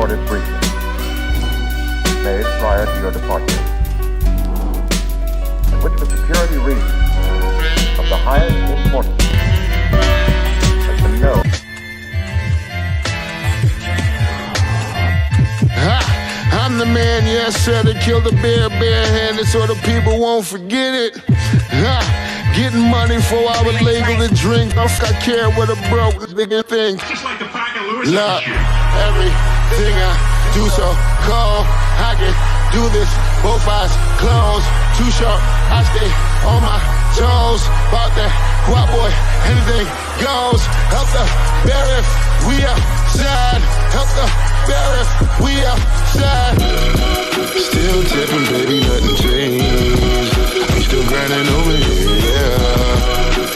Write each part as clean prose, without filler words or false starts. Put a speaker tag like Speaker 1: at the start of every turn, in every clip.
Speaker 1: recorded briefing made prior to your departure, in which for security reasons of the highest importance has been known.
Speaker 2: I'm the man, yes sir, that killed the bear barehanded so the people won't forget it. Getting money for I was legal to drink. I care what a broke nigga think.
Speaker 3: Just like the pack of Lewis.
Speaker 2: Look, everything I do so cold. I can do this, both eyes closed. Too sharp, I stay on my toes. About that guap boy, anything goes. Help the bear if we outside. Help the bear if we outside. Still tipping, baby, nothing changed. I'm still grinding over here, yeah.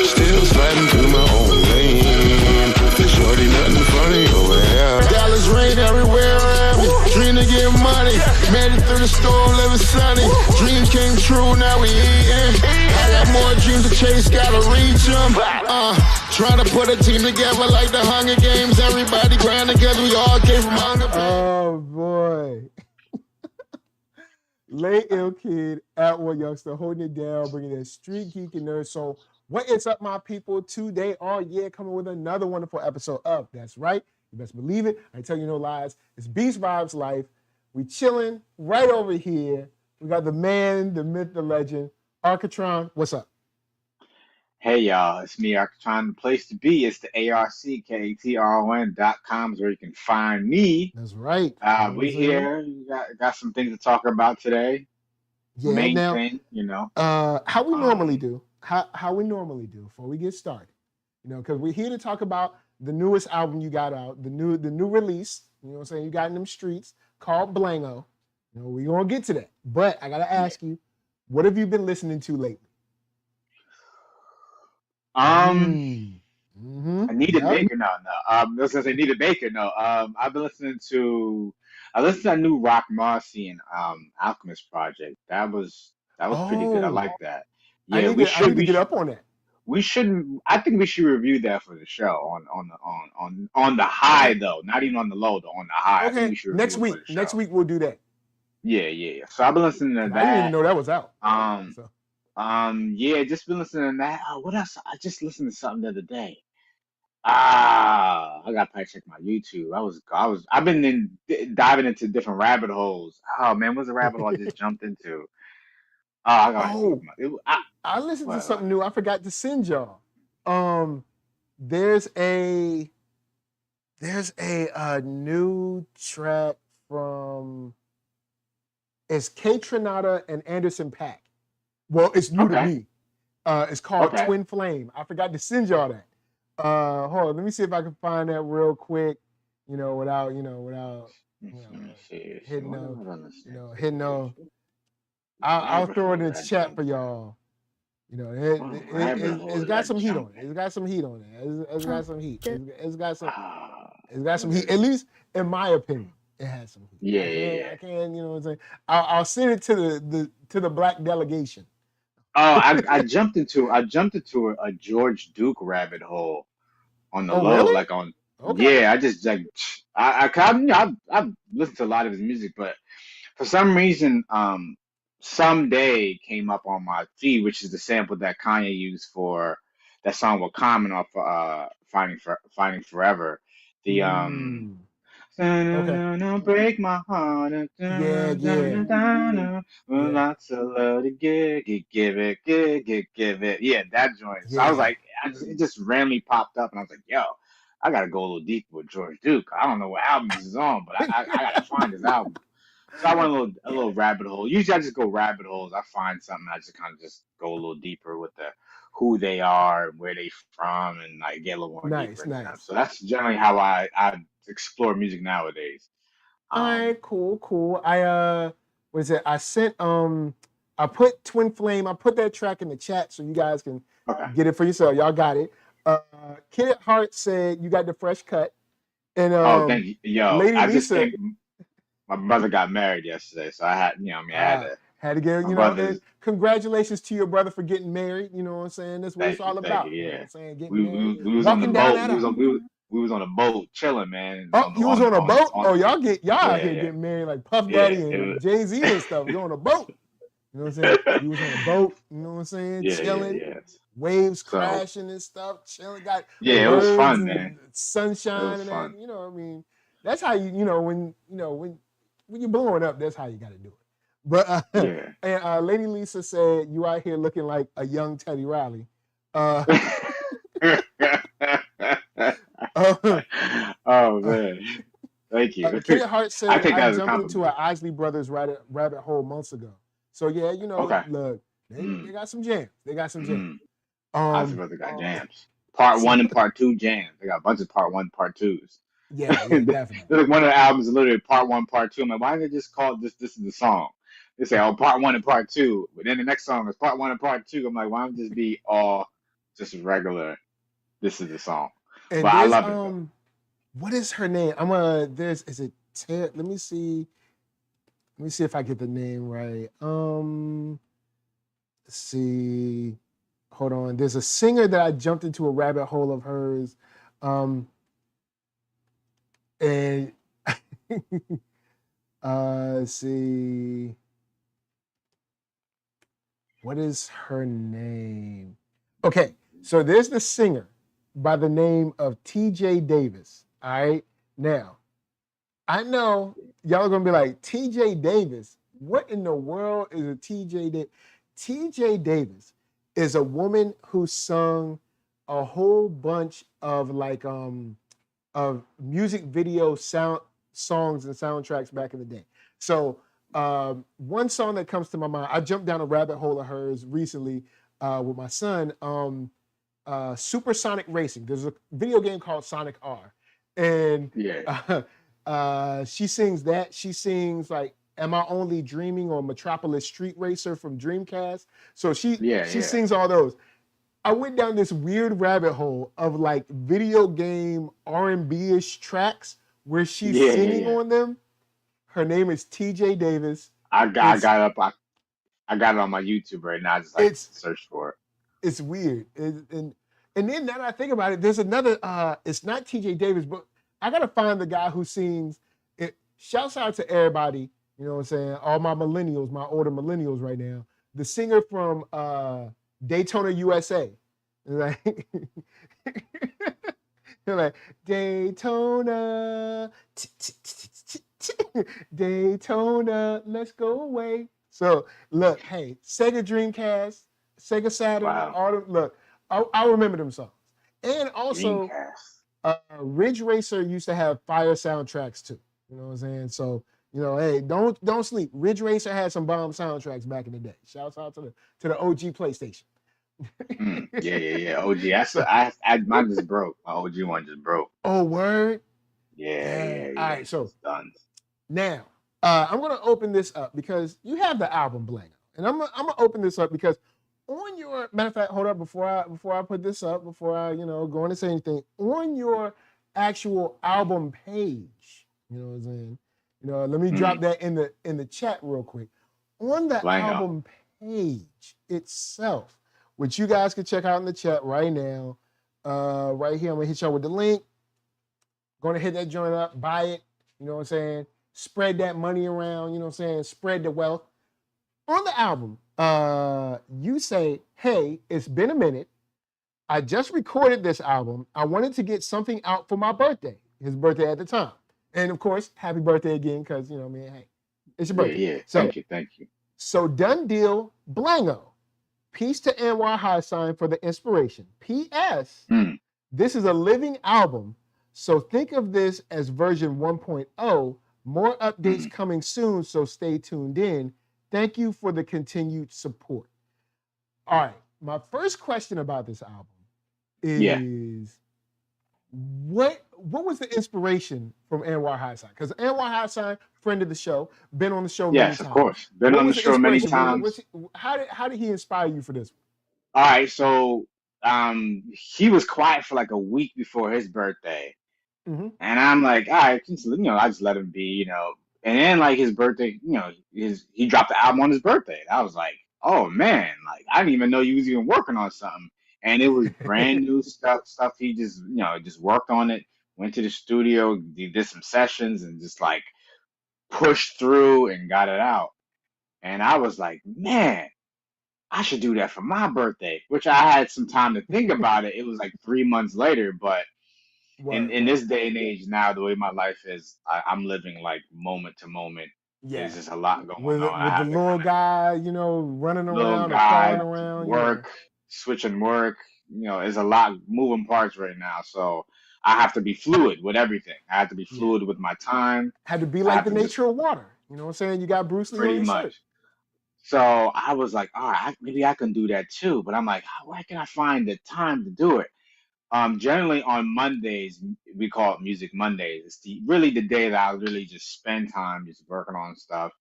Speaker 2: Still sliding through my own lane. Shorty, nothing funny over here. Dallas rain everywhere around me. Dream to get money. Made it through the storm, living sunny. Dreams came true, now we eating. I got more dreams to chase, gotta reach them. Trying to put a team together like the Hunger Games. Everybody grind together, we all came from hunger.
Speaker 4: Oh boy. Late Ill Kid at OneYoungsta, holding it down, bringing in Street Geek and NERDSoul. What is up, my people? Today, coming with another wonderful episode of That's Right. You best believe it. I tell you no lies. It's Beast Vibes Life. We chilling right over here. We got the man, the myth, the legend, Arckatron. What's up?
Speaker 5: Hey y'all, it's me, Arcatron. The place to be is the ARCKATRON.com is where you can find me.
Speaker 4: That's right.
Speaker 5: We here. We got some things to talk about today.
Speaker 4: Yeah,
Speaker 5: Main
Speaker 4: now,
Speaker 5: thing, you know.
Speaker 4: How we normally do. How we normally do before we get started. You know, because we're here to talk about the newest album you got out, the new release, you know what I'm saying, you got in them streets, called Blango. You know, we're gonna get to that. But I gotta ask you, what have you been listening to lately?
Speaker 5: I need a baker. No. I was gonna say need a baker. No. I've been listening to that new Rock Marcy and Alchemist project. That was pretty good. I like that. Yeah,
Speaker 4: I need to get up on that.
Speaker 5: We shouldn't. I think we should review that for the show on the high though, not even on the low though. On the high.
Speaker 4: Okay.
Speaker 5: I think we should
Speaker 4: Next week we'll do that.
Speaker 5: Yeah. So I've been listening to that.
Speaker 4: I didn't even know that was out.
Speaker 5: Yeah, just been listening to that. What else? I just listened to something the other day. I gotta probably check my YouTube. I've been diving into different rabbit holes. Oh man, what's the rabbit hole I just jumped into? I
Speaker 4: listened to something new. I forgot to send y'all. There's a new track from K-Tronada and Anderson .Paak. Well, it's new to me. It's called Twin Flame. I forgot to send y'all that. Hold on, let me see if I can find that real quick. You know, without hitting no. I'll throw it in the chat for y'all. You know, it's got some heat on it. It's got some heat on it. It's got some heat. It's got some heat. At least in my opinion, it has some heat.
Speaker 5: Yeah.
Speaker 4: I can, you know what I'm saying? I'll send it to the black delegation.
Speaker 5: I jumped into a George Duke rabbit hole on the low,
Speaker 4: really?
Speaker 5: like on. Okay. Yeah, I just like I've listened to a lot of his music, but for some reason, Someday came up on my feed, which is the sample that Kanye used for that song with Common off Fighting Forever. The break my heart. Lots of love to give it. Yeah, that joint. So I was like, it just randomly popped up, and I was like, yo, I gotta go a little deeper with George Duke. I don't know what album this is on, but I gotta find his album. So I went a little rabbit hole. Usually I just go rabbit holes. I find something, I just kind of just go a little deeper with who they are, where they from, and like get a little more deeper. Nice. So that's generally how I explore music nowadays.
Speaker 4: All right, cool. I sent I put Twin Flame. I put that track in the chat so you guys can get it for yourself. Y'all got it. Kid at Heart said you got the fresh cut. And
Speaker 5: thank you. Yo, Lady Lisa. My brother got married yesterday, so I had,
Speaker 4: had to get, and congratulations to your brother for getting married. You know what I'm saying? That's what it's all about.
Speaker 5: You, yeah.
Speaker 4: You know what I'm saying? Getting married. Walking down that aisle.
Speaker 5: we was on a boat chilling, man.
Speaker 4: Oh, you was on a boat? Oh, y'all out here
Speaker 5: yeah,
Speaker 4: getting married like Puff
Speaker 5: yeah,
Speaker 4: Daddy and Jay-Z and stuff. You're on a boat. You know what I'm saying? You was on a boat, you know what I'm saying? Chilling, waves crashing and stuff, chilling, got
Speaker 5: it was
Speaker 4: birds
Speaker 5: fun,
Speaker 4: and
Speaker 5: man.
Speaker 4: sunshine and that, you know, I mean, that's how when you're blowing up, that's how you gotta do it. But and Lady Lisa said you out here looking like a young Teddy Riley.
Speaker 5: Oh man. Thank you.
Speaker 4: Kid Hart said I jumped into an Isley Brothers rabbit hole months ago. So yeah, look, they got some jams. They got some jams.
Speaker 5: Isley Brothers got jams. Part 1 and Part 2 jams. They got a bunch of Part 1, Part 2s.
Speaker 4: Yeah, definitely.
Speaker 5: Like one of the albums is literally Part 1, Part 2. I'm like, why didn't they just call this is the song? They say, oh, Part 1 and Part 2. But then the next song is Part 1 and Part 2. I'm like, why don't it just be all just regular? This is the song.
Speaker 4: And
Speaker 5: but I love it.
Speaker 4: What is her name? Is it Ted? Let me see if I get the name right. Let's see. Hold on. There's a singer that I jumped into a rabbit hole of hers. And let's see. What is her name? Okay, so there's the singer by the name of TJ Davis. All right. Now, I know y'all are gonna be like, TJ Davis. What in the world is a TJ Davis? TJ Davis is a woman who sung a whole bunch of of music video songs and soundtracks back in the day. So one song that comes to my mind, I jumped down a rabbit hole of hers recently with my son. Supersonic Racing. There's a video game called Sonic R. And she sings that. She sings like Am I Only Dreaming or Metropolis Street Racer from Dreamcast. So she sings all those. I went down this weird rabbit hole of like video game R&B-ish tracks where she's singing on them. Her name is TJ Davis.
Speaker 5: I got it on my YouTube right now. I just like search for it.
Speaker 4: It's weird. And then now that I think about it, there's another, it's not TJ Davis, but I got to find the guy who sings it. Shouts out to everybody, you know what I'm saying? All my millennials, my older millennials right now. The singer from Daytona, USA. Like, like Daytona, Daytona, let's go away. So look, hey, Sega Dreamcast, Sega Saturn, look, I remember them songs. And also, Ridge Racer used to have fire soundtracks too. You know what I'm saying? So, hey, don't sleep. Ridge Racer had some bomb soundtracks back in the day. Shouts out to the OG PlayStation.
Speaker 5: Yeah. OG. Mine just broke. My OG one just broke.
Speaker 4: Oh, word?
Speaker 5: Yeah.
Speaker 4: All right, so
Speaker 5: done.
Speaker 4: Now, I'm gonna open this up because you have the album Blango, and I'm gonna open this up because on your matter of fact, hold up before I put this up, before I go in and say anything, on your actual album page, you know what I'm saying? Let me drop that in the chat real quick. On the album page itself, which you guys can check out in the chat right now, right here, I'm gonna hit y'all with the link. Gonna hit that joint up, buy it, you know what I'm saying? Spread that money around, you know what I'm saying? Spread the wealth. On the album, you say, hey, it's been a minute. I just recorded this album. I wanted to get something out for my birthday, his birthday at the time. And of course, happy birthday again, because, hey, it's your birthday.
Speaker 5: Yeah. So, thank you.
Speaker 4: So done deal, Blango. Peace to Anwar Highside for the inspiration. P.S. This is a living album, so think of this as version 1.0. More updates coming soon, so stay tuned in. Thank you for the continued support. All right, my first question about this album is what was the inspiration from Anwar Highside? Because Anwar Highside, friend of the show, been on the show many times.
Speaker 5: Yes, of course. Been on the show many times.
Speaker 4: How did he inspire you for this
Speaker 5: one? All right, so he was quiet for like a week before his birthday. And I'm like, all right, I just let him be, And then like his birthday, he dropped the album on his birthday. And I was like, oh man, like I didn't even know you was even working on something. And it was brand new stuff he just, just worked on it went to the studio, did some sessions, and just like pushed through and got it out. And I was like, man, I should do that for my birthday, which I had some time to think about it. It was like 3 months later, but in
Speaker 4: Word.
Speaker 5: this day and age now, the way my life is, I'm living like moment to moment.
Speaker 4: Yeah.
Speaker 5: There's just a lot going
Speaker 4: With
Speaker 5: on. I
Speaker 4: the
Speaker 5: have to
Speaker 4: little guy, you know, running
Speaker 5: little
Speaker 4: around or crawling
Speaker 5: guy,
Speaker 4: around. Yeah.
Speaker 5: work, switching work. There's a lot moving parts right now. So I have to be fluid with everything. I have to be
Speaker 4: Yeah.
Speaker 5: fluid with my time.
Speaker 4: Had to be
Speaker 5: I
Speaker 4: like
Speaker 5: have
Speaker 4: the
Speaker 5: to just
Speaker 4: nature of water. You know what I'm saying? You got Bruce Lee on
Speaker 5: pretty
Speaker 4: your
Speaker 5: much.
Speaker 4: shirt.
Speaker 5: So I was like, all right, maybe I can do that too. But I'm like, where can I find the time to do it? Generally on Mondays, we call it Music Mondays. It's really the day that I really just spend time just working on stuff.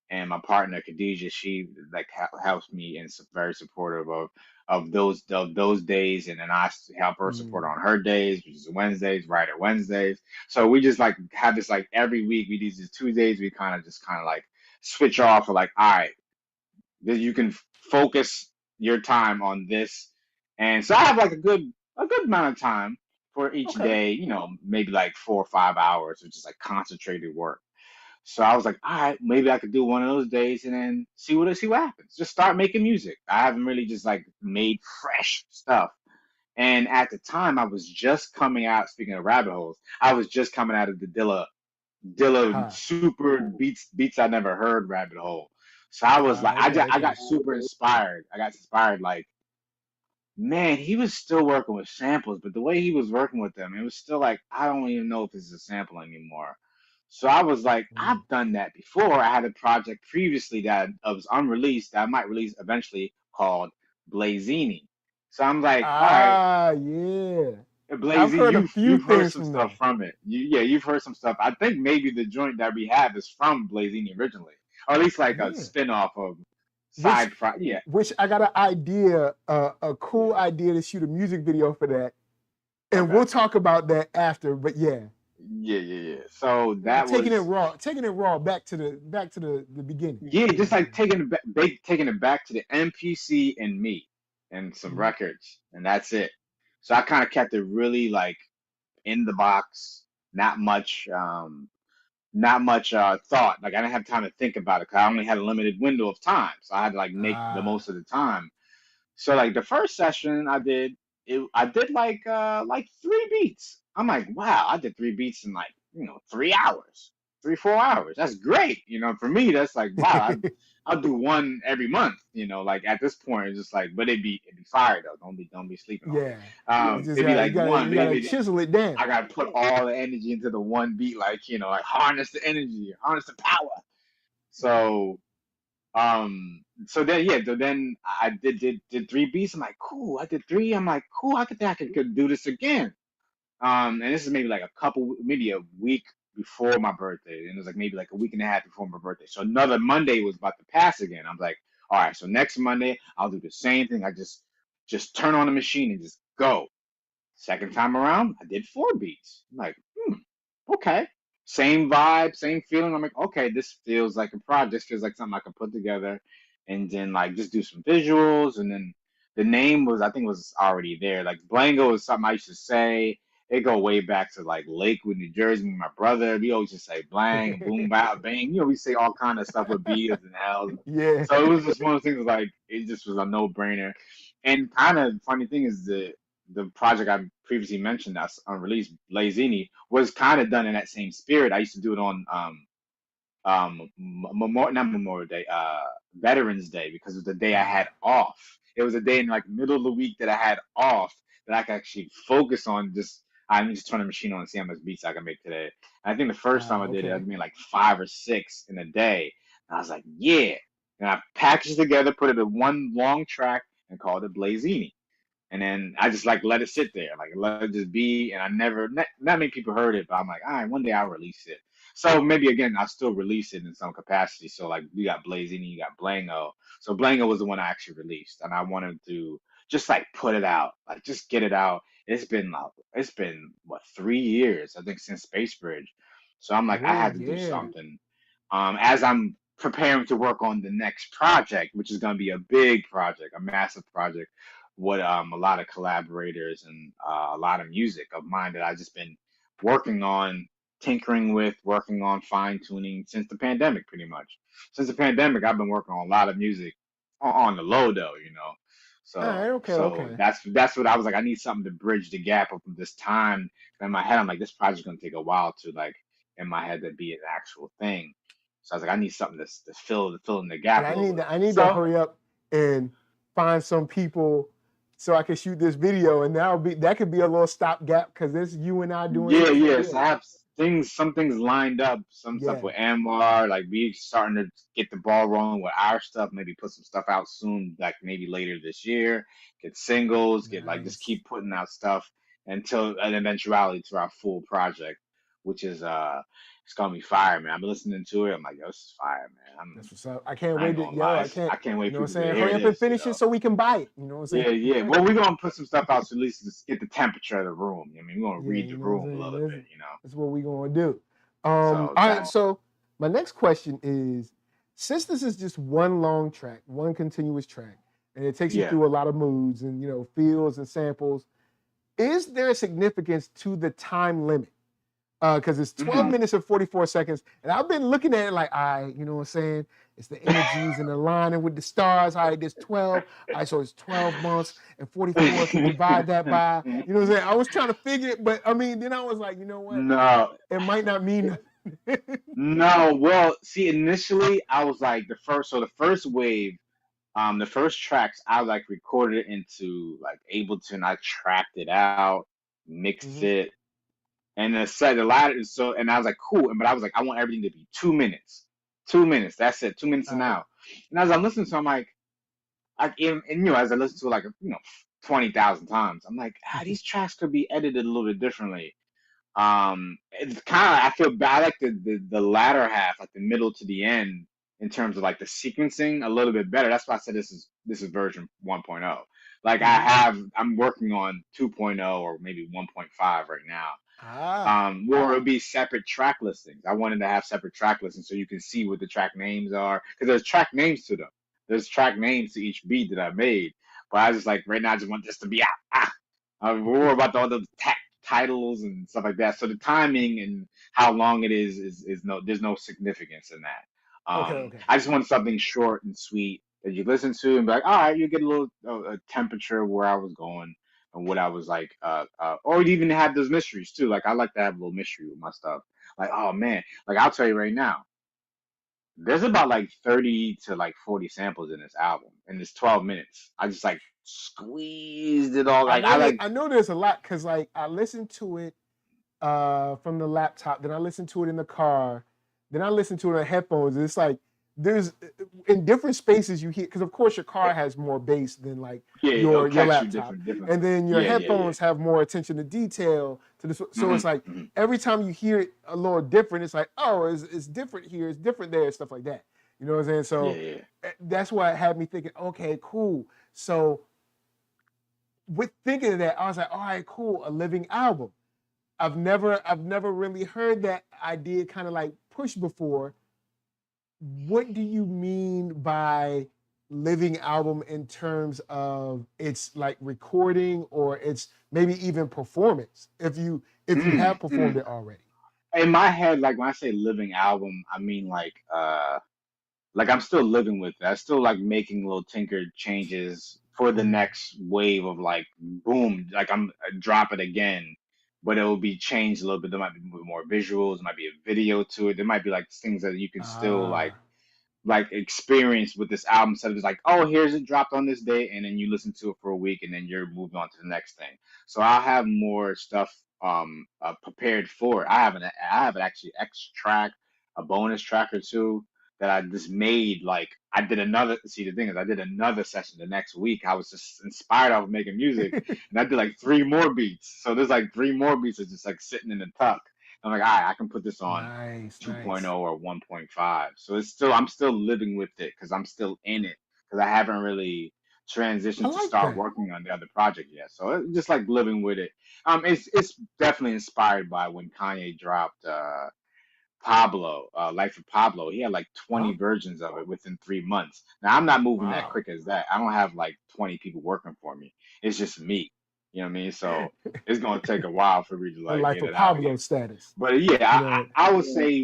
Speaker 5: And my partner Khadijah, she like helps me and is very supportive of those days. And then I help her support
Speaker 4: Mm.
Speaker 5: on her days, which is Wednesdays, Writer Wednesdays. So we just like have this like every week. We do these Tuesdays. We kind of like switch off. For like, all right, you can focus your time on this. And so I have like a good amount of time for each
Speaker 4: Okay.
Speaker 5: day, maybe like 4 or 5 hours, which is like concentrated work. So I was like, all right, maybe I could do one of those days and then see what happens. Just start making music. I haven't really just like made fresh stuff. And at the time, I was just coming out. Speaking of rabbit holes, I was just coming out of the Dilla
Speaker 4: Ha.
Speaker 5: super beats I never heard rabbit hole. So I was like,
Speaker 4: Okay.
Speaker 5: I
Speaker 4: Okay.
Speaker 5: got super inspired. I got inspired like, man, he was still working with samples, but the way he was working with them, it was still like, I don't even know if this is a sample anymore. So I was like,
Speaker 4: Mm.
Speaker 5: I've done that before. I had a project previously that was unreleased that I might release eventually called Blazini. So I'm like, all right,
Speaker 4: Ah, yeah. I've
Speaker 5: Blazy,
Speaker 4: heard a few
Speaker 5: you've heard
Speaker 4: things
Speaker 5: some
Speaker 4: from
Speaker 5: stuff
Speaker 4: that.
Speaker 5: from it. Yeah, you've heard some stuff. I think maybe the joint that we have is from Blazini originally, or at least like a
Speaker 4: Yeah.
Speaker 5: spin-off of
Speaker 4: Which
Speaker 5: Yeah,
Speaker 4: which I got an idea, a cool idea to shoot a music video for that. And
Speaker 5: okay,
Speaker 4: we'll talk about that after. But yeah.
Speaker 5: yeah. So
Speaker 4: Yeah,
Speaker 5: that was
Speaker 4: taking it raw back to the beginning.
Speaker 5: yeah, just like taking it back to the MPC and me and some
Speaker 4: Mhm.
Speaker 5: records, and that's it. So I kind of kept it really like in the box, not much. Not much thought. Like I didn't have time to think about it because I only had a limited window of time, so I had to like make the
Speaker 4: Ah.
Speaker 5: most of the time. So like the first session I did like 3 beats. I'm like, wow, I did 3 beats in like 3 hours, 3 4 hours. That's great. For me that's like wow. I'll do one every month. Like at this point it's just like, but it'd be fire though. Don't be sleeping on me.
Speaker 4: Yeah. You just
Speaker 5: It'd be
Speaker 4: got you
Speaker 5: like
Speaker 4: gotta
Speaker 5: one,
Speaker 4: you
Speaker 5: but
Speaker 4: gotta chisel it down.
Speaker 5: I gotta put all the energy into the one beat, like harness the energy, harness the power. So so then yeah, so then I did 3 beats. I'm like, cool, I did three. I'm like, cool, I could do this again. And this is maybe like maybe a week before my birthday. And it was like maybe like a week and a half before my birthday. So another Monday was about to pass again. I'm like, all right, so next Monday I'll do the same thing. I just turn on the machine and just go. Second time around, I did 4 beats. I'm like, okay. Same vibe, same feeling. I'm like, okay, this feels like a project. This feels like something I can put together and then like just do some visuals. And then the name I think was already there. Like Blango is something I used to say. It go way back to like Lakewood, New Jersey. Me and my brother, we always just say blang, boom, bow, bang. We say all kind of stuff with B's and L's.
Speaker 4: Yeah.
Speaker 5: So it was just one of those things like it just was a no brainer. And kind of funny thing is the project I previously mentioned that's unreleased, Blazini, was kind of done in that same spirit. I used to do it on not Memorial Day, Veterans Day, because it was the day I had
Speaker 4: Ah.
Speaker 5: off. It was a day in like middle of the week that I had off that I could actually focus on. I need to turn the machine on and see how much beats I can make today. And I think the first time I did it, I
Speaker 4: Okay.
Speaker 5: made like 5 or 6 in a day. And I was like, yeah. And I packaged it together, put it in one long track, and called it Blazini. And then I just like let it sit there, like let it just be. And I never, not many people heard it, but I'm like, all right, one day I'll release it. So maybe again, I'll still release it in some capacity. So like you got Blazing, you got Blango. So Blango was the one I actually released, and I wanted to just like put it out, like just get it out. It's been what 3 years I think since Space Bridge. So I'm like I
Speaker 4: Oh
Speaker 5: had to do
Speaker 4: yeah.
Speaker 5: something. As I'm preparing to work on the next project, which is going to be a big project, a massive project with a lot of collaborators and a lot of music of mine that I just been working on, tinkering with, working on fine tuning since the pandemic, pretty much. Since the pandemic, I've been working on a lot of music on the low though, you know.
Speaker 4: All
Speaker 5: So
Speaker 4: right, okay,
Speaker 5: so
Speaker 4: okay.
Speaker 5: that's what I was like. I need something to bridge the gap of this time. And in my head, I'm like, this project's gonna take a while to like in my head to be an actual thing. So I was like, I need something to fill in the
Speaker 4: And
Speaker 5: gap a little bit.
Speaker 4: I need to
Speaker 5: So
Speaker 4: hurry up and find some people so I can shoot this video, and that could be a little stopgap because it's you and I doing
Speaker 5: yeah,
Speaker 4: some stuff.
Speaker 5: yeah.
Speaker 4: Yeah,
Speaker 5: So I have some things lined up, some stuff
Speaker 4: yeah,
Speaker 5: with Anwar. Like we starting to get the ball rolling with our stuff. Maybe put some stuff out soon, like maybe later this year. Get singles, get like just
Speaker 4: nice.
Speaker 5: keep putting out stuff until an eventuality to our full project, which is it's gonna be fire, man. I've been listening to it. I'm like, yo, this is fire, man.
Speaker 4: That's what's up. I can't
Speaker 5: I ain't
Speaker 4: wait to
Speaker 5: gonna lie,
Speaker 4: I can't.
Speaker 5: I can't
Speaker 4: You
Speaker 5: wait
Speaker 4: know
Speaker 5: for
Speaker 4: what I'm
Speaker 5: people to
Speaker 4: saying?
Speaker 5: hear
Speaker 4: Hurry up and
Speaker 5: this, you
Speaker 4: finish it
Speaker 5: know.
Speaker 4: so we can buy it. You know what I'm
Speaker 5: Yeah,
Speaker 4: saying?
Speaker 5: yeah. Well, we're gonna put some stuff out to at least just get the temperature of the room. I mean, we're gonna
Speaker 4: Yeah,
Speaker 5: read
Speaker 4: you
Speaker 5: the
Speaker 4: know what
Speaker 5: room a
Speaker 4: I'm
Speaker 5: little
Speaker 4: saying.
Speaker 5: bit, you know.
Speaker 4: That's what we gonna do.
Speaker 5: So
Speaker 4: All right.
Speaker 5: that
Speaker 4: So my next question is, since this is just one long track, one continuous track, and it takes you
Speaker 5: yeah.
Speaker 4: through a lot of moods and feels and samples, is there a significance to the time limit? Because it's 12
Speaker 5: hmm
Speaker 4: minutes and 44 seconds. And I've been looking at it like, you know what I'm saying? It's the energies and aligning with the stars. All right, there's 12. All right, so it's 12 months and 44. If you divide that by, you know what I'm saying? I was trying to figure it, but I mean, then I was like, you know what?
Speaker 5: No,
Speaker 4: It might not mean nothing.
Speaker 5: no. Well, see, initially I was like the first wave, the first tracks I like recorded it into like Ableton. I tracked it out, mixed
Speaker 4: Mhm.
Speaker 5: it, and then set the latter. So, and I was like, cool. But I was like, I want everything to be 2 minutes. 2 minutes. That's it. 2 minutes
Speaker 4: All
Speaker 5: an
Speaker 4: right.
Speaker 5: hour. And as I'm listening to, it, I'm like, and as I listen to it like 20,000 times, I'm like, these tracks could be edited a little bit differently. It's kind of I feel bad. I like the latter half, like the middle to the end, in terms of like the sequencing a little bit better. That's why I said this is version 1.0. Like
Speaker 4: Mhm.
Speaker 5: I'm working on 2.0 or maybe 1.5 right now.
Speaker 4: Ah.
Speaker 5: Where it would be separate track listings. I wanted to have separate track listings so you can see what the track names are because there's track names to them. There's track names to each beat that I made. But I just like right now I just want this to be we're about all the titles and stuff like that. So the timing and how long it is no there's no significance in that.
Speaker 4: Okay. Okay.
Speaker 5: I just want something short and sweet that you listen to and be like, all right, you get a little a temperature of where I was going and what I was like, or even have those mysteries too. Like I like to have a little mystery with my stuff. Like, oh man, like I'll tell you right now, there's about like 30 to like 40 samples in this album, and it's 12 minutes. I just like squeezed it all. Like I like,
Speaker 4: I know there's a lot because like I listened to it from the laptop, then I listened to it in the car, then I listened to it on headphones. It's like there's in different spaces you hear because of course your car has more bass than like
Speaker 5: yeah, it'll
Speaker 4: your
Speaker 5: catch you
Speaker 4: laptop,
Speaker 5: different.
Speaker 4: and then your
Speaker 5: Yeah, yeah, yeah.
Speaker 4: headphones have more attention to detail to this. So
Speaker 5: hmm
Speaker 4: it's like
Speaker 5: hmm
Speaker 4: every time you hear it a little different, it's like it's different here, it's different there, stuff like that. You know what I'm saying?
Speaker 5: Yeah,
Speaker 4: So
Speaker 5: yeah.
Speaker 4: that's why it had me thinking, okay, cool. So with thinking of that, I was like, all right, cool, a living album. I've never really heard that idea kind of like pushed before. What do you mean by living album in terms of its like recording or its maybe even performance if you have
Speaker 5: Mm-hmm.
Speaker 4: performed it already?
Speaker 5: In my head, like when I say living album, I mean like I'm still living with it. I still like making little tinkered changes for the
Speaker 4: Mm.
Speaker 5: next wave of like boom, like I'm drop it again, but it will be changed a little bit. There might be more visuals, there might be a video to it. There might be like things that you can still
Speaker 4: Ah,
Speaker 5: like experience with this album instead of just like, oh, here's it dropped on this day, and then you listen to it for a week, and then you're moving on to the next thing. So I'll have more stuff prepared for it. I have an actually extra track, a bonus track or two that I just made. Like I did another. See, the thing is, I did another session the next week. I was just inspired of making music, and I did like three more beats. So there's like three more beats that's just like sitting in the tuck. I'm like, all right, I can put this on
Speaker 4: nice,
Speaker 5: 2.0
Speaker 4: nice.
Speaker 5: or 1.5. So I'm still living with it because I'm still in it because I haven't really
Speaker 4: I
Speaker 5: transitioned to
Speaker 4: like
Speaker 5: start
Speaker 4: that.
Speaker 5: working on the other project yet. So just like living with it. It's definitely inspired by when Kanye dropped Pablo, Life of Pablo. He had like 20
Speaker 4: Huh?
Speaker 5: versions of it within 3 months. Now I'm not moving that
Speaker 4: Wow.
Speaker 5: quick as that. I don't have like 20 people working for me. It's just me. You know what I mean? So it's gonna take a while for me to
Speaker 4: And
Speaker 5: like
Speaker 4: like
Speaker 5: get
Speaker 4: for
Speaker 5: it out
Speaker 4: Pablo
Speaker 5: here.
Speaker 4: status,
Speaker 5: But yeah,
Speaker 4: you know.
Speaker 5: I would say,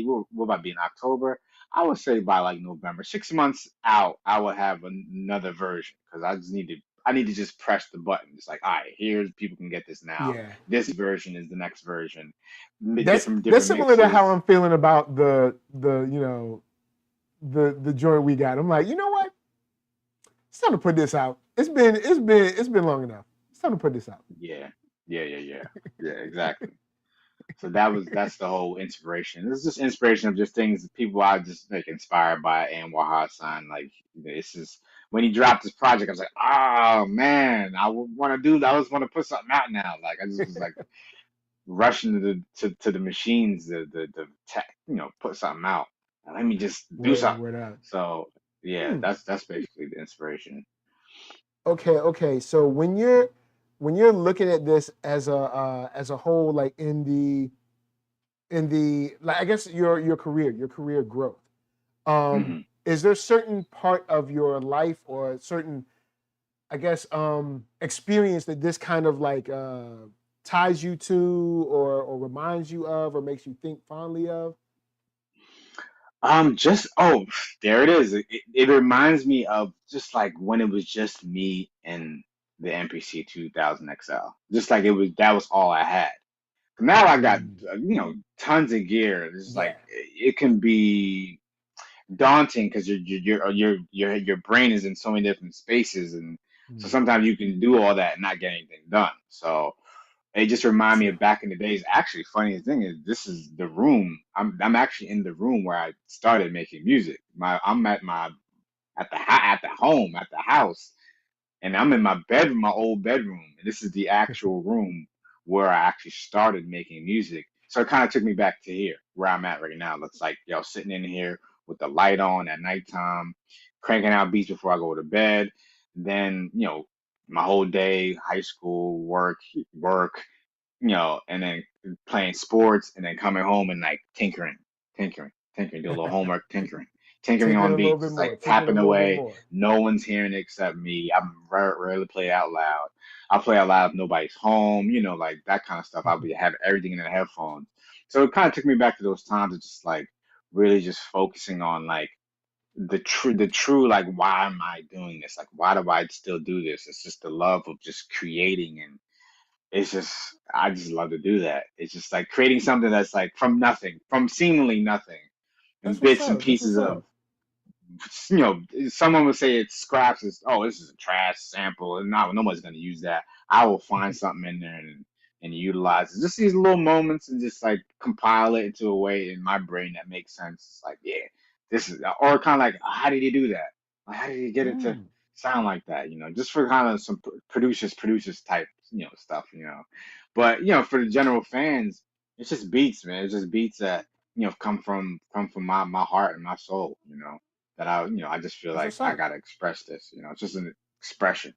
Speaker 5: what about being October? I would say by like November, 6 months out, I would have another version because I need to just press the button. It's like, all right, here's people can get this now.
Speaker 4: Yeah,
Speaker 5: This version is the next version.
Speaker 4: that's
Speaker 5: Different
Speaker 4: similar to how
Speaker 5: mixes.
Speaker 4: I'm feeling about the you know the joint we got. I'm like, you know what? It's time to put this out. It's been long enough. It's time to put this out.
Speaker 5: Yeah, yeah, exactly. So that's the whole inspiration. It's just inspiration of just things people I just like inspired by Anwar Hassan. Like this is when he dropped this project, I was like, oh man, I want to do that. I just want to put something out now. Like I just was like rushing to the machines, the tech, put something out. Let me just do
Speaker 4: Word up,
Speaker 5: something.
Speaker 4: word up.
Speaker 5: So yeah,
Speaker 4: Hmm.
Speaker 5: that's basically the inspiration.
Speaker 4: Okay. So when you're looking at this as a whole, like in the like I guess your career growth,
Speaker 5: Hmm.
Speaker 4: is there certain part of your life or a certain I guess experience that this kind of like ties you to or reminds you of or makes you think fondly of?
Speaker 5: Just there it is. It reminds me of just like when it was just me and the MPC 2000 XL. Just like that was all I had. Now I got
Speaker 4: Mm,
Speaker 5: tons of gear. It's
Speaker 4: yeah.
Speaker 5: like it can be daunting because your brain is in so many different spaces, and so
Speaker 4: Mm,
Speaker 5: sometimes you can do all that and not get anything done. So it just reminded me
Speaker 4: true.
Speaker 5: of back in the days. Actually, funniest thing is this is the room. I'm actually in the room where I started making music. I'm at the home at the house, and I'm in my bedroom, my old bedroom, and this is the actual room where I actually started making music. So it kind of took me back to here, where I'm at right now. Looks like sitting in here with the light on at nighttime, cranking out beats before I go to bed. Then my whole day, high school, work, and then playing sports, and then coming home and like tinkering, do a little homework, tinkering
Speaker 4: Tinkering
Speaker 5: on
Speaker 4: a little
Speaker 5: beats.
Speaker 4: bit
Speaker 5: It's
Speaker 4: more.
Speaker 5: like
Speaker 4: Tinkering a
Speaker 5: tapping
Speaker 4: little bit
Speaker 5: away.
Speaker 4: more.
Speaker 5: No one's hearing it except me. I'm rarely play out loud. I play out loud if nobody's home, like that kind of stuff. I'll be have everything in the headphones. So it kind of took me back to those times of just like really just focusing on like the true like why am I doing this? Like why do I still do this? It's just the love of just creating, and it's just I just love to do that. It's just like creating something that's like from nothing, from seemingly nothing, and
Speaker 4: That's what's
Speaker 5: bits and
Speaker 4: up. That's
Speaker 5: pieces
Speaker 4: what's
Speaker 5: of
Speaker 4: up.
Speaker 5: someone would say it's scraps. It's, oh, this is a trash sample, and not nobody's gonna use that. I will find something in there and utilize it. Just these little moments and just like compile it into a way in my brain that makes sense. It's like, yeah, this is, or kind of like, how did he do that? Like, how did he get it to
Speaker 4: Mm.
Speaker 5: sound like that? Just for kind of some producers type, stuff, But for the general fans, it's just beats, man. It's just beats that come from my heart and my soul, that I just feel
Speaker 4: That's
Speaker 5: like
Speaker 4: what's
Speaker 5: I
Speaker 4: up.
Speaker 5: gotta express this. It's just an expression.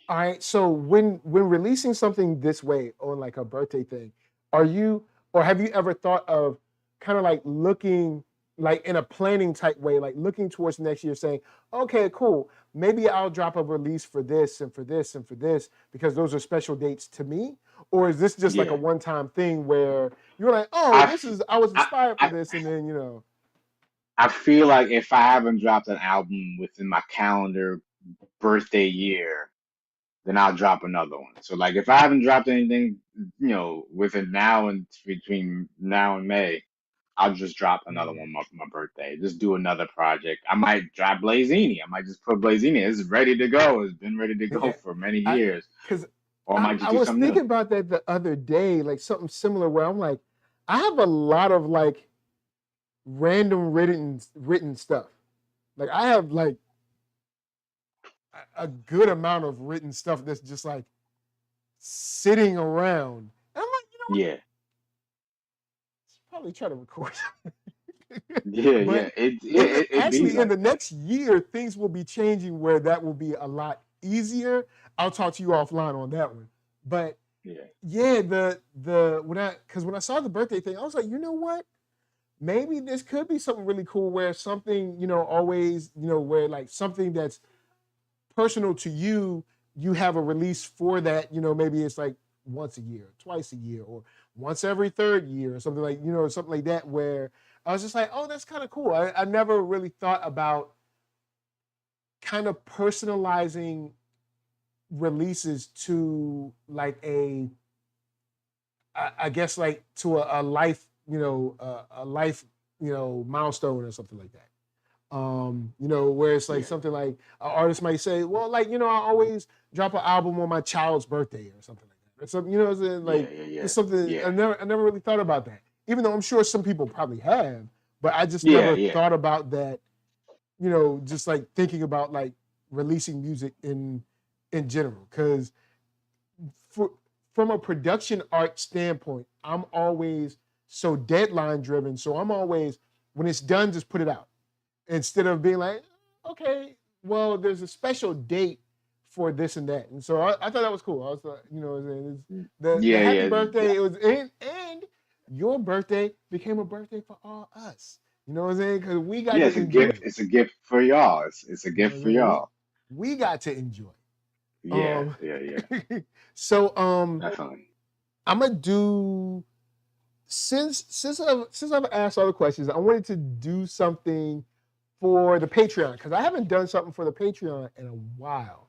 Speaker 4: All right. So when releasing something this way on like a birthday thing, are you or have you ever thought of kind of like looking like in a planning type way, like looking towards next year, saying, okay, cool, maybe I'll drop a release for this and for this and for this because those are special dates to me? Or is this just like a
Speaker 5: Yeah.
Speaker 4: one-time thing where you're like, oh,
Speaker 5: I,
Speaker 4: this
Speaker 5: f-
Speaker 4: is I was
Speaker 5: I,
Speaker 4: inspired for
Speaker 5: I,
Speaker 4: this, and then
Speaker 5: I feel like if I haven't dropped an album within my calendar birthday year, then I'll drop another one. So like if I haven't dropped anything, within now and between now and May, I'll just drop another
Speaker 4: Mm.
Speaker 5: one for my birthday. Just do another project. I might drop Blazini. I might just put Blazini. It's ready to go. It's been ready to go
Speaker 4: Yeah,
Speaker 5: for many
Speaker 4: I
Speaker 5: years.
Speaker 4: because
Speaker 5: Or I
Speaker 4: I,
Speaker 5: might just
Speaker 4: I
Speaker 5: do
Speaker 4: was
Speaker 5: something new.
Speaker 4: thinking about that the other day, like something similar where I'm like, I have a lot of like random written stuff. Like I have like a good amount of written stuff that's just like sitting around. And I'm like,
Speaker 5: Yeah.
Speaker 4: probably try to record.
Speaker 5: Yeah,
Speaker 4: But
Speaker 5: yeah. It be
Speaker 4: actually in
Speaker 5: like
Speaker 4: the
Speaker 5: that.
Speaker 4: next year, things will be changing where that will be a lot easier. I'll talk to you offline on that one. But
Speaker 5: Yeah.
Speaker 4: yeah, when I saw the birthday thing, I was like, you know what? Maybe this could be something really cool where something, always, where like something that's personal to you you have a release for that, maybe it's like once a year, twice a year, or once every third year, or something like, something like that, where I was just like, oh, that's kind of cool. I never really thought about kind of personalizing releases to like I guess like to a life, a life, milestone or something like that. Where it's like something like an artist might say, well, like, I always drop an album on my child's birthday or something like that. Or something, what I'm saying? Like it's something I never really thought about that. Even though I'm sure some people probably have, but I just never thought about that, just like thinking about like releasing music in general. Because from a production art standpoint, I'm always so deadline driven. So I'm always, when it's done, just put it out. Instead of being like, okay, well, there's a special date for this and that. And so I thought that was cool. I was like, the happy birthday, it was, and your birthday became a birthday for all us. You know what I'm saying? Because we got to
Speaker 5: it's a
Speaker 4: enjoy
Speaker 5: gift. It's a gift for y'all. It's a gift for y'all.
Speaker 4: We got to enjoy.
Speaker 5: Yeah.
Speaker 4: So
Speaker 5: Definitely.
Speaker 4: I'm gonna do, since I've asked all the questions, I wanted to do something for the Patreon, because I haven't done something for the Patreon in a while.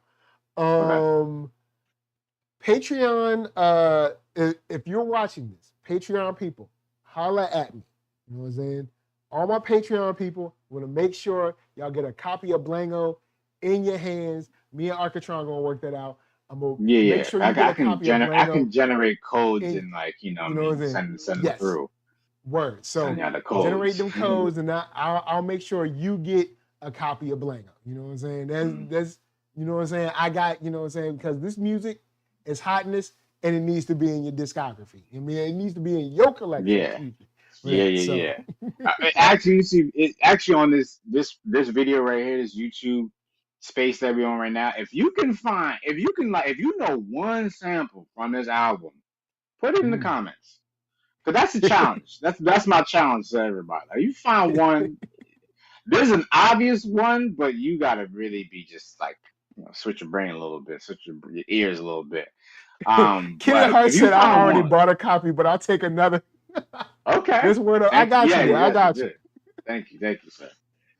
Speaker 4: Patreon, if you're watching this, Patreon people, holla at me. You know what I'm saying? All my Patreon people, want to make sure y'all get a copy of Blango in your hands. Me and Arckatron gonna work that out. I'm gonna make sure you get a copy of Blango.
Speaker 5: I can generate codes and like, send them through.
Speaker 4: Word. So generate them codes, and I'll make sure you get a copy of Blango. You know what I'm saying? That's you know what I'm saying? I got, you know what I'm saying? Because this music is hotness, and it needs to be in your discography. I mean, it needs to be in your collection.
Speaker 5: Yeah. Actually, you see, it actually on this video right here, this YouTube space that we're on right now. If you know one sample from this album, put it in the comments. Because that's the challenge. That's my challenge to everybody. Like, you find one, there's an obvious one, but you gotta really be just like, switch your brain a little bit, switch your ears a little bit.
Speaker 4: Kid Heart said, I already bought a copy, but I'll take another.
Speaker 5: Okay.
Speaker 4: This word, I got you. I got you.
Speaker 5: Thank you, sir.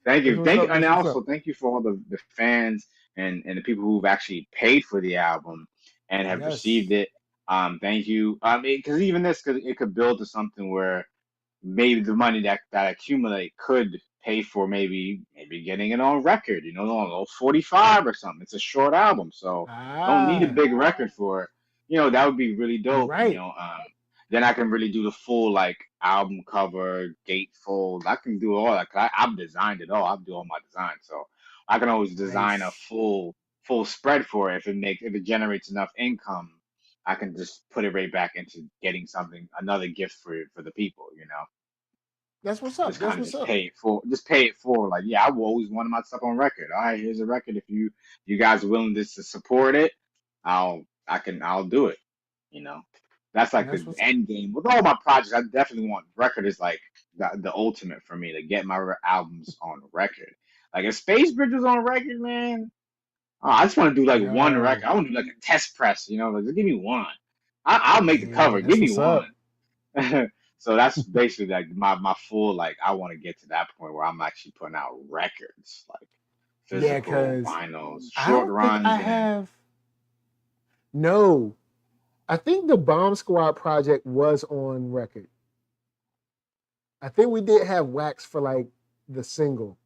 Speaker 5: Thank you. And also thank you for all the fans and the people who've actually paid for the album and have received it. Thank you. Because even this, it could build to something where maybe the money that accumulate could pay for maybe getting it on record, on 45 or something. It's a short album, so don't need a big record for it. That would be really dope.
Speaker 4: Right.
Speaker 5: Then I can really do the full like album cover, gatefold. I can do all that. I've designed it all. I do all my design, so I can always design a full spread for it. If it generates enough income, I can just put it right back into getting another gift for the people.
Speaker 4: That's what's up.
Speaker 5: Pay it for. Like, yeah, I will always want my stuff on record. All right, here's a record. If you guys are willing to support it, I'll do it. That's like the end game with all my projects. I definitely want record is like the ultimate for me to get my albums on record. Like if Space Bridge was on record, man, I just want to do like one record. I want to do like a test press. Like just give me one. I'll make the cover. Give me one. So that's basically like my full like I want to get to that point where I'm actually putting out records like physical vinyls, short runs.
Speaker 4: No. I think the Bomb Squad project was on record. I think we did have wax for like the single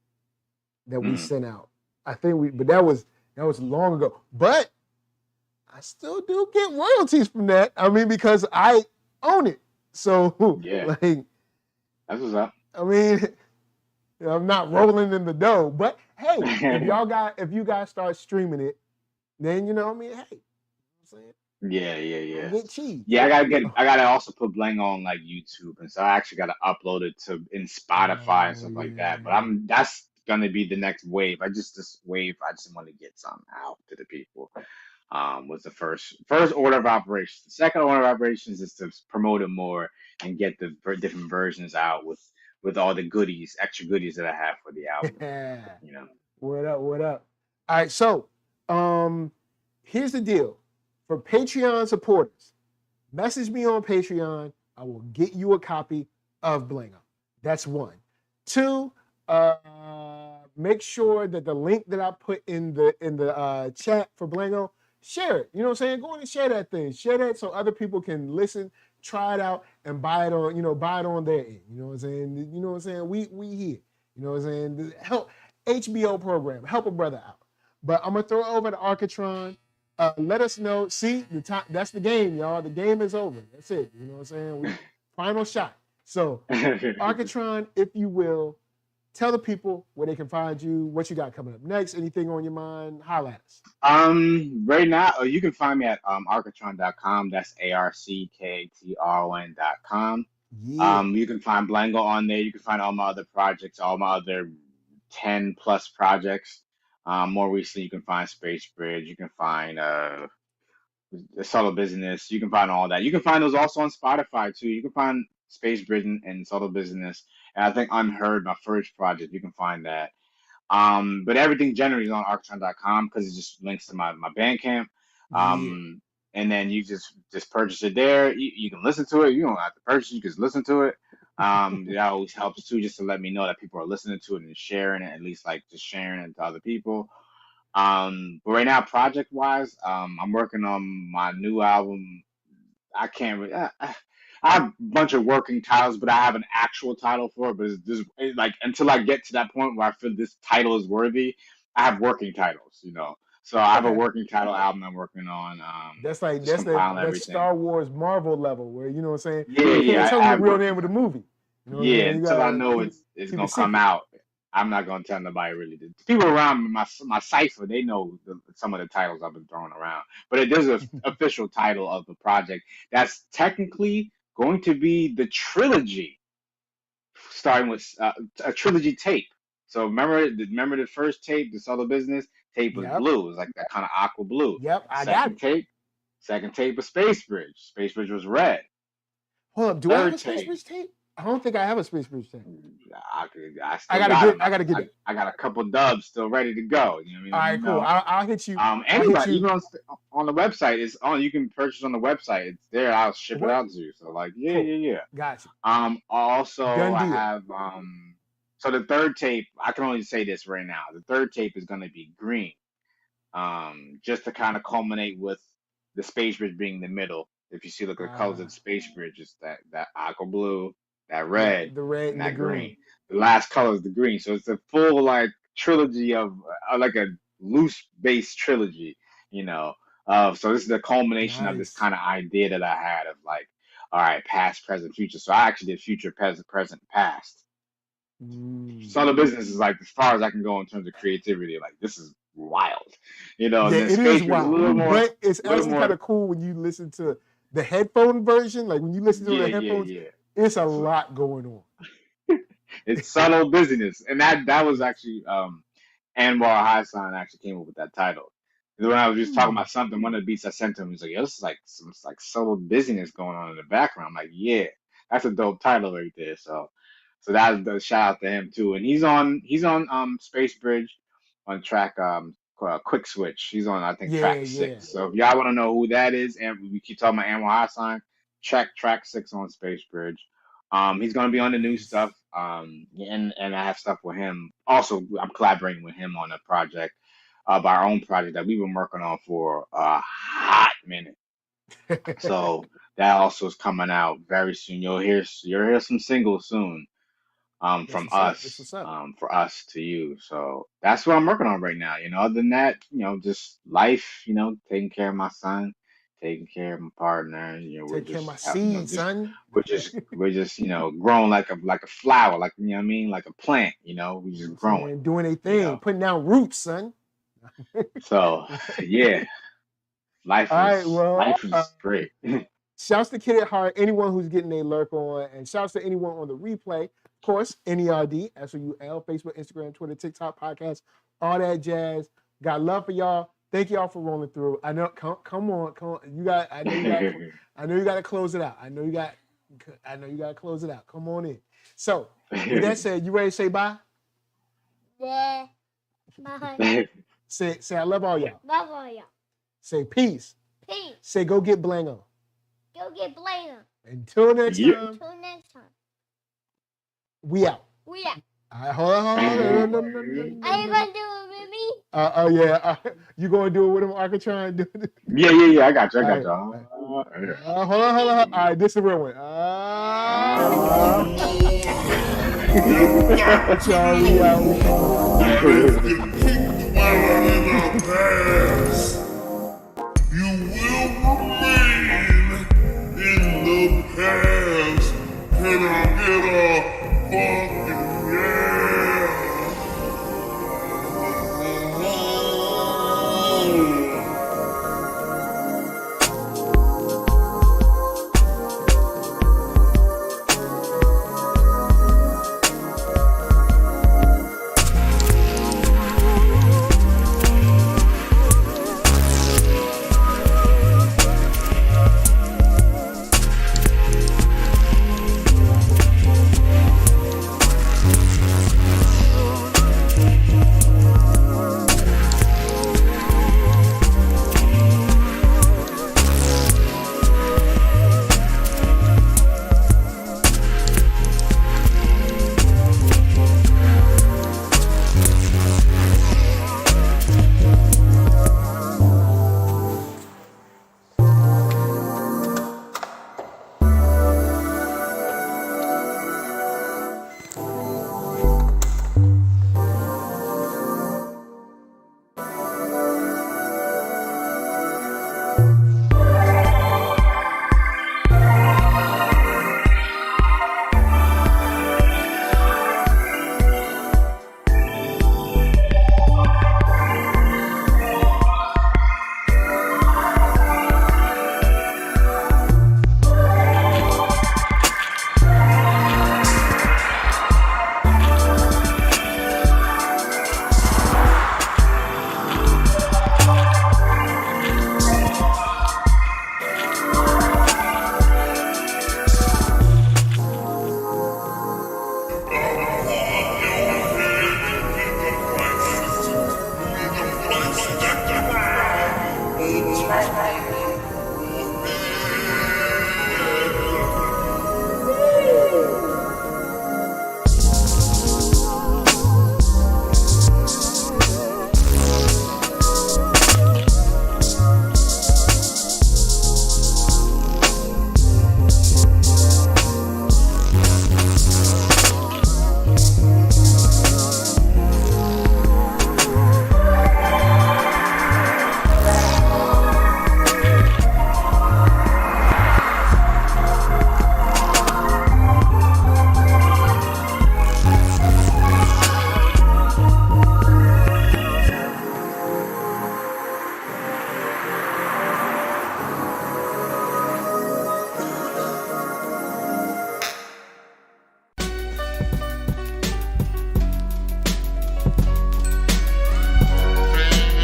Speaker 4: that we sent out. But that was long ago. But I still do get royalties from that. I mean, because I own it. So like
Speaker 5: that's what's up.
Speaker 4: I mean, I'm not rolling in the dough. But hey, if you guys start streaming it, then hey, you know what I'm saying?
Speaker 5: Yeah.
Speaker 4: Get cheese.
Speaker 5: Yeah, I gotta also put Blango on like YouTube, and so I actually gotta upload it in Spotify and stuff like that. But that's gonna be the next wave. I just want to get something out to the people. Was the first order of operations. The second order of operations is to promote it more and get the different versions out with all the extra goodies that I have for the album.
Speaker 4: What up? All right, so Here's the deal. For Patreon supporters, message me on Patreon. I will get you a copy of Blango. That's one. Two, make sure that the link that I put in the chat for Blango, share it. You know what I'm saying? Go on and share that thing. Share that so other people can listen, try it out, and buy it on their end. You know what I'm saying? You know what I'm saying? We here. You know what I'm saying? Help HBO program. Help a brother out. But I'm gonna throw it over to Arckatron. Let us know. See, that's the game, y'all. The game is over. That's it. You know what I'm saying? Final shot. So, Arckatron, if you will, tell the people where they can find you, what you got coming up next, anything on your mind, holla at us.
Speaker 5: Right now, you can find me at arckatron.com. That's ARCKATRON.com.
Speaker 4: Yeah.
Speaker 5: You can find Blango on there. You can find all my other projects, all my other 10 plus projects. More recently, you can find Space Bridge. You can find the Subtle Business. You can find all that. You can find those also on Spotify too. You can find Space Bridge and Subtle Business. And I think Unheard, my first project, you can find that. But everything generally is on arckatron.com because it just links to my Bandcamp. And then you just purchase it there. You can listen to it. You don't have to purchase it. You can just listen to it. That always helps too, just to let me know that people are listening to it and sharing it, at least like just sharing it to other people. But right now, project wise, I'm working on my new album. I can't really. I have a bunch of working titles, but I have an actual title for it. But it's like until I get to that point where I feel this title is worthy, I have working titles, you know. So I have a working title album I'm working on.
Speaker 4: That's like
Speaker 5: just compiling
Speaker 4: that's
Speaker 5: everything.
Speaker 4: Star Wars Marvel level where you know what I'm saying.
Speaker 5: Yeah,
Speaker 4: you can't tell
Speaker 5: I
Speaker 4: them the real name of the movie. You know
Speaker 5: yeah, until I know it's gonna come out, I'm not gonna tell nobody really. The people around my cipher, they know some of the titles I've been throwing around. But there's an official title of the project that's technically going to be the trilogy, starting with a trilogy tape. So remember the first tape, the Subtle Business tape was blue. It was like that kind of aqua blue.
Speaker 4: Yep, I got it.
Speaker 5: Second tape was Space Bridge. Space Bridge was red.
Speaker 4: Hold up, do I have a Space Bridge tape? I don't think I have a Space Bridge tape.
Speaker 5: I gotta get it. I got a couple dubs still ready to go. You know what I mean?
Speaker 4: All right, cool. I'll hit you.
Speaker 5: Anybody, even on the website, it's on. You can purchase on the website. It's there. I'll ship it out to you. So like, yeah.
Speaker 4: Gotcha.
Speaker 5: Also, I have So the third tape, I can only say this right now. The third tape is gonna be green. Just to kind of culminate with the Space Bridge being the middle. If you see, look at the colors of the Space Bridge, it's that aqua blue, that red,
Speaker 4: the red
Speaker 5: and that green. The last color is the green. So it's a full like trilogy of like a loose base trilogy, you know. So this is the culmination of this kind of idea that I had of like, all right, past, present, future. So I actually did future, present, past. Subtle Business is like as far as I can go in terms of creativity. Like this is wild, you know.
Speaker 4: Yeah, it is wild, but it's actually kind of cool when you listen to the headphone version. Like when you listen to the headphones, it's a lot going on.
Speaker 5: It's Subtle Business, and that was actually Anwar Highside actually came up with that title. When I was just talking about something, one of the beats I sent to him, he's like, "Yo, this is like some like subtle business going on in the background." I'm like, "Yeah, that's a dope title right there." So that's the shout out to him too, and he's on Space Bridge on track Quick Switch. He's on I think track 6. So if y'all want to know who that is, and we keep talking about Anwar Highside, check track 6 on Space Bridge. He's gonna be on the new stuff. And I have stuff with him. Also, I'm collaborating with him on a project of our own project that we've been working on for a hot minute. So that also is coming out very soon. You'll hear some singles soon. From us, for us to you. So that's what I'm working on right now. You know, other than that, you know, just life, you know, taking care of my son, taking care of my partner. You know,
Speaker 4: taking care of my seed, son.
Speaker 5: We're just, you know, growing like a flower, like, you know what I mean? Like a plant, you know, we just growing.
Speaker 4: Doing a thing, you know? Putting down roots, son.
Speaker 5: So yeah. Life is great.
Speaker 4: Shouts to Kid at Heart, anyone who's getting a lurk on, and shouts to anyone on the replay. Of course, NERDSoul, Facebook, Instagram, Twitter, TikTok, podcast, all that jazz. Got love for y'all. Thank y'all for rolling through. I know. Come on. I know you got to close it out. I know you got to close it out. Come on in. So with that said, you ready to say bye?
Speaker 3: Yeah. Bye.
Speaker 4: Say I love all y'all.
Speaker 3: Love all y'all.
Speaker 4: Say peace.
Speaker 3: Peace.
Speaker 4: Say go get Blango.
Speaker 3: Go get Blango.
Speaker 4: Until next
Speaker 5: Yeah.
Speaker 4: time,
Speaker 3: Until next time.
Speaker 4: we out.
Speaker 3: We out.
Speaker 4: All right, hold on.
Speaker 3: Are you gonna do it with me?
Speaker 4: Oh yeah, you gonna do it with him, Arckatron?
Speaker 5: Yeah. I got you.
Speaker 4: All hold on. All right, this is the real one. Y'all, we out.
Speaker 2: If you keep dwelling in our past, you will remain in the past. Can I get a fucking yeah?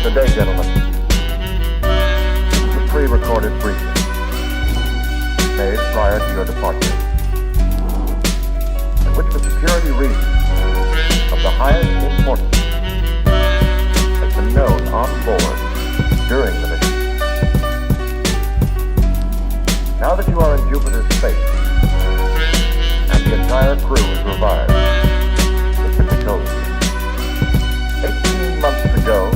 Speaker 1: Good day, gentlemen. This is a pre-recorded briefing made prior to your departure, in which, for security reasons of the highest importance, has been known on board during the mission. Now that you are in Jupiter's space, and the entire crew is revived, it can be told you. 18 months ago,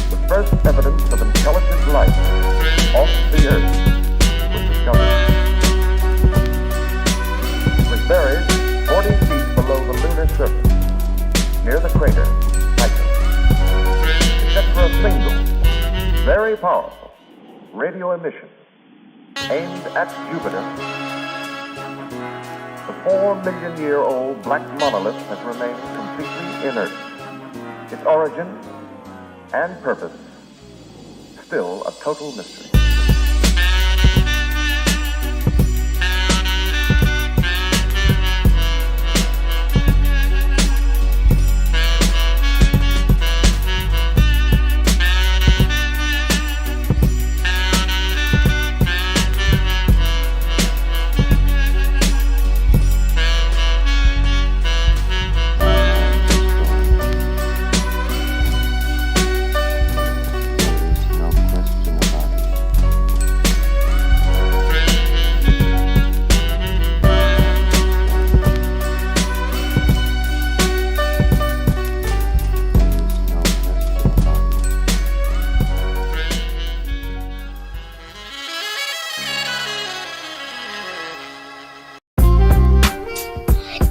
Speaker 1: the first evidence of intelligent life off the Earth was discovered. It was buried 40 feet below the lunar surface, near the crater Patron. Except for a single, very powerful radio emission aimed at Jupiter, the 4-million-year-old black monolith has remained completely inert. Its origin and purpose still a total mystery.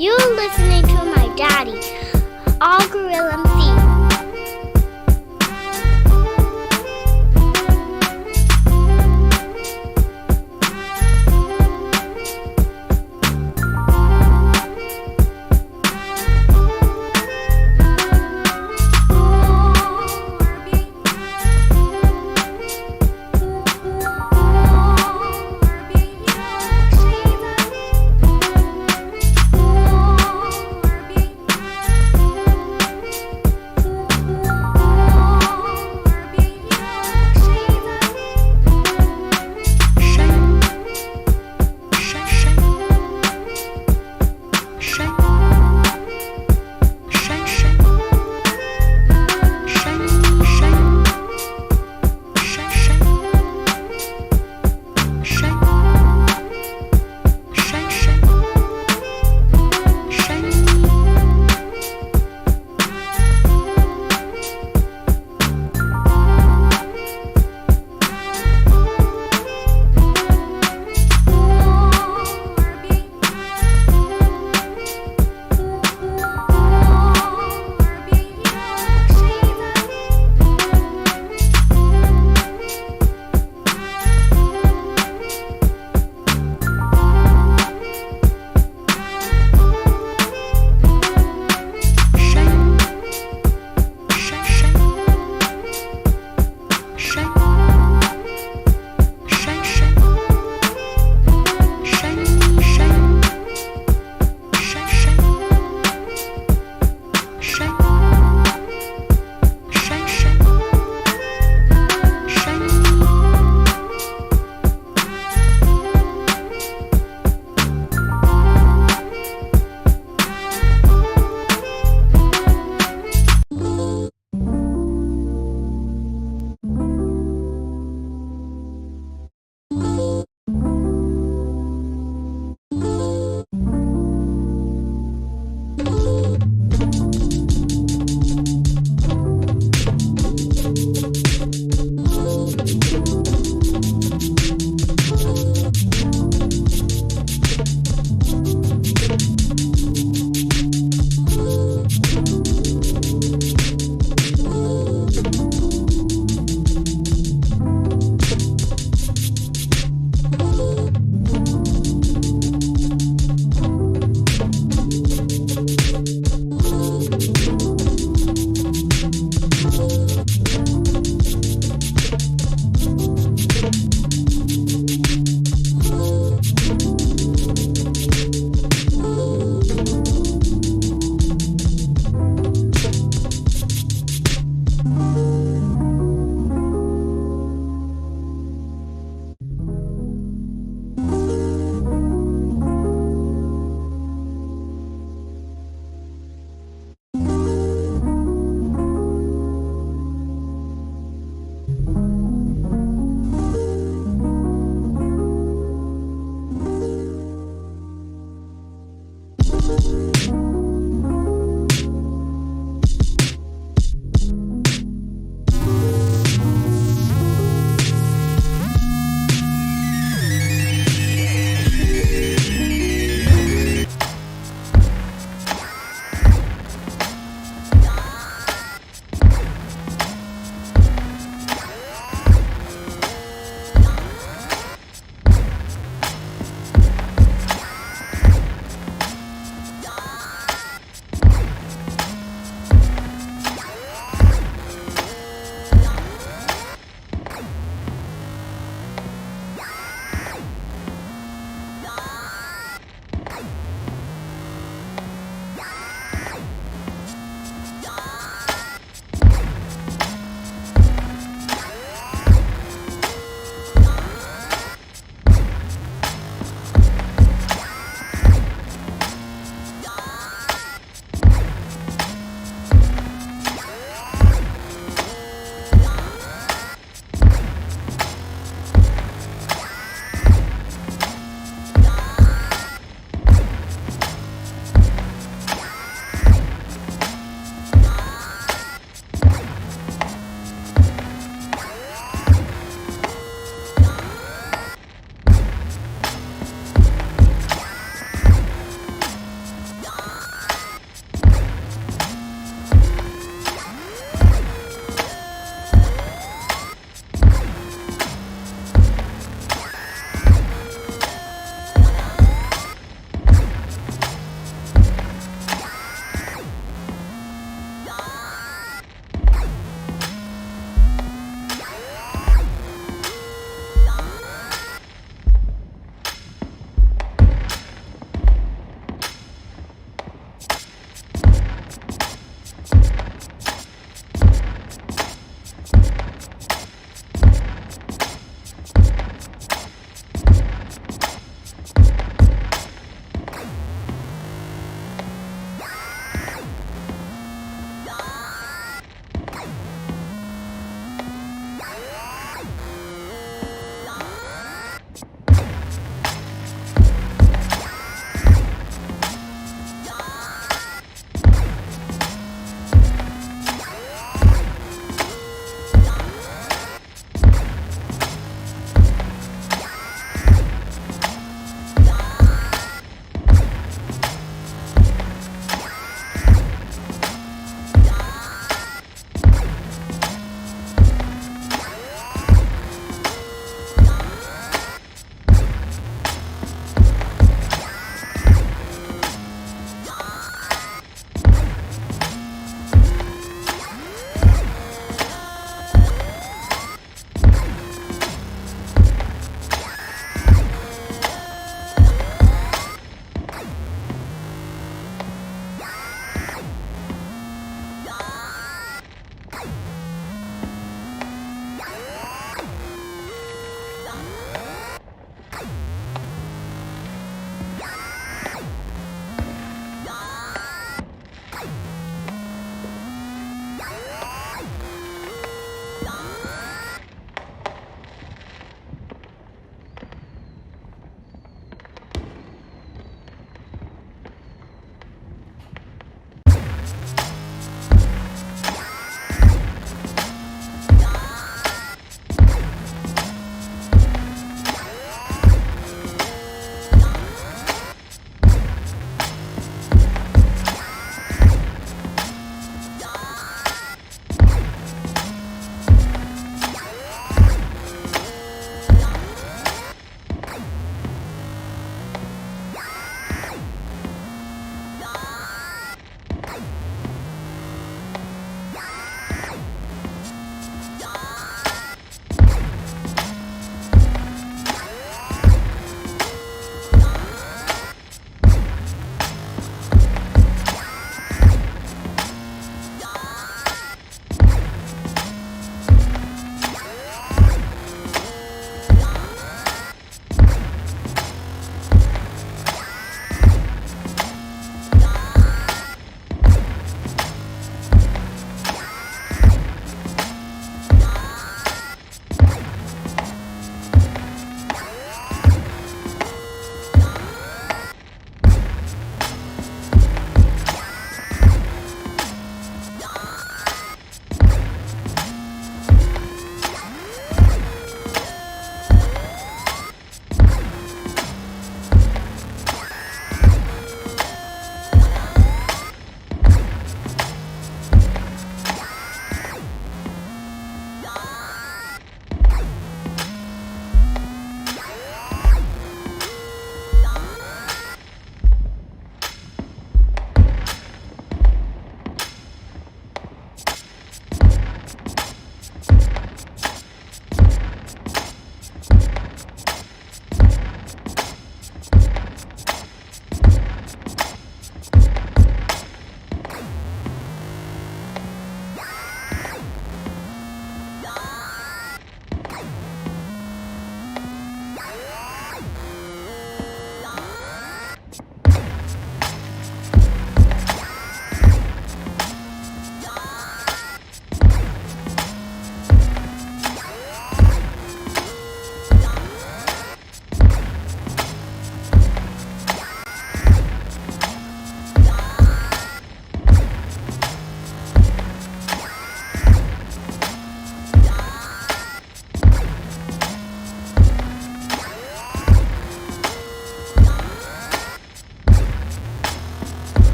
Speaker 3: You're listening to my daddy, All Gorilla MC.